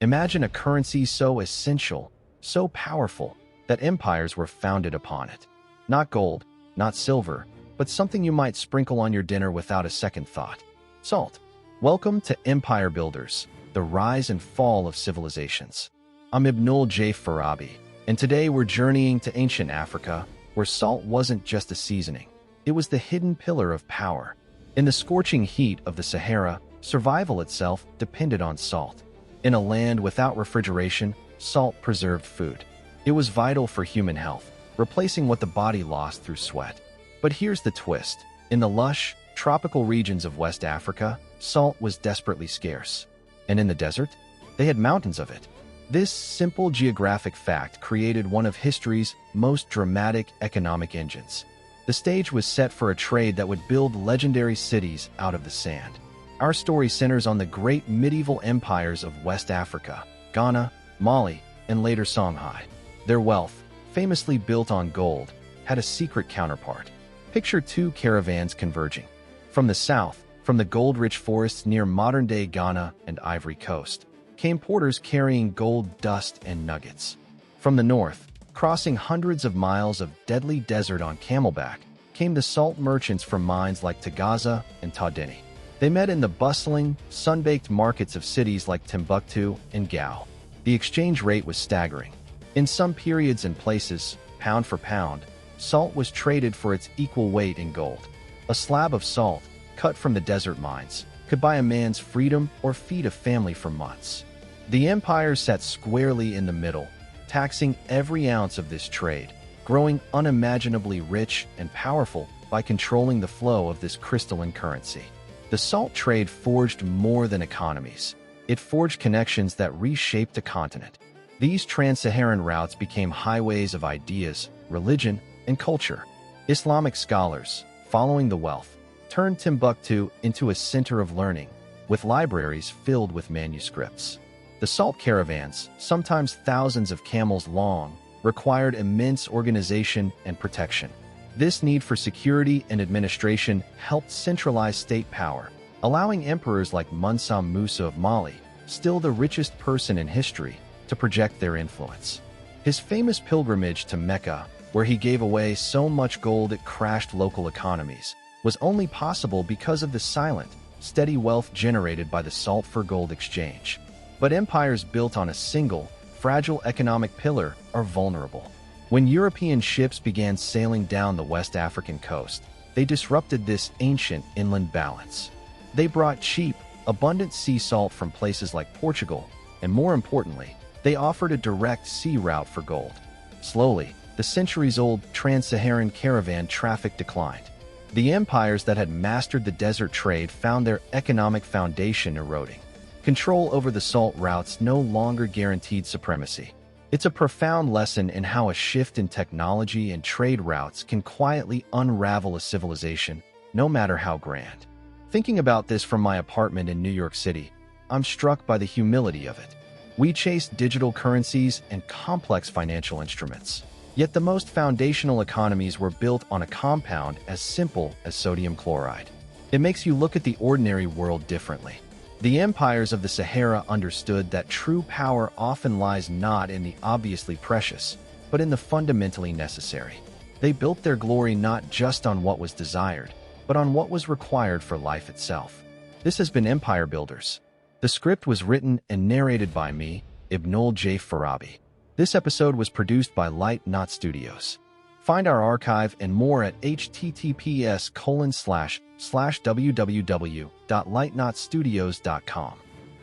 Imagine a currency so essential, so powerful, that empires were founded upon it. Not gold, not silver, but something you might sprinkle on your dinner without a second thought. Salt. Welcome to Empire Builders, the rise and fall of civilizations. I'm Ibnul Jaif Farabi, and today we're journeying to ancient Africa, where salt wasn't just a seasoning. It was the hidden pillar of power. In the scorching heat of the Sahara, survival itself depended on salt. In a land without refrigeration, salt preserved food. It was vital for human health, replacing what the body lost through sweat. But here's the twist. In the lush, tropical regions of West Africa, salt was desperately scarce. And in the desert, they had mountains of it. This simple geographic fact created one of history's most dramatic economic engines. The stage was set for a trade that would build legendary cities out of the sand. Our story centers on the great medieval empires of West Africa, Ghana, Mali, and later Songhai. Their wealth, famously built on gold, had a secret counterpart. Picture two caravans converging. From the south, from the gold-rich forests near modern-day Ghana and Ivory Coast, came porters carrying gold dust and nuggets. From the north, crossing hundreds of miles of deadly desert on camelback, came the salt merchants from mines like Taghaza and Tawdini. They met in the bustling, sun-baked markets of cities like Timbuktu and Gao. The exchange rate was staggering. In some periods and places, pound for pound, salt was traded for its equal weight in gold. A slab of salt, cut from the desert mines, could buy a man's freedom or feed a family for months. The empire sat squarely in the middle, taxing every ounce of this trade, growing unimaginably rich and powerful by controlling the flow of this crystalline currency. The salt trade forged more than economies. It forged connections that reshaped a continent. These trans-Saharan routes became highways of ideas, religion, and culture. Islamic scholars, following the wealth, turned Timbuktu into a center of learning, with libraries filled with manuscripts. The salt caravans, sometimes thousands of camels long, required immense organization and protection. This need for security and administration helped centralize state power, allowing emperors like Mansa Musa of Mali, still the richest person in history, to project their influence. His famous pilgrimage to Mecca, where he gave away so much gold it crashed local economies, was only possible because of the silent, steady wealth generated by the salt-for-gold exchange. But empires built on a single, fragile economic pillar are vulnerable. When European ships began sailing down the West African coast, they disrupted this ancient inland balance. They brought cheap, abundant sea salt from places like Portugal, and more importantly, they offered a direct sea route for gold. Slowly, the centuries-old trans-Saharan caravan traffic declined. The empires that had mastered the desert trade found their economic foundation eroding. Control over the salt routes no longer guaranteed supremacy. It's a profound lesson in how a shift in technology and trade routes can quietly unravel a civilization, no matter how grand. Thinking about this from my apartment in New York City, I'm struck by the humility of it. We chase digital currencies and complex financial instruments. Yet the most foundational economies were built on a compound as simple as sodium chloride. It makes you look at the ordinary world differently. The empires of the Sahara understood that true power often lies not in the obviously precious, but in the fundamentally necessary. They built their glory not just on what was desired, but on what was required for life itself. This has been Empire Builders. The script was written and narrated by me, Ibnul Jaif Farabi. This episode was produced by Light Knot Studios. Find our archive and more at https://www.lightknotstudios.com.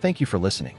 Thank you for listening.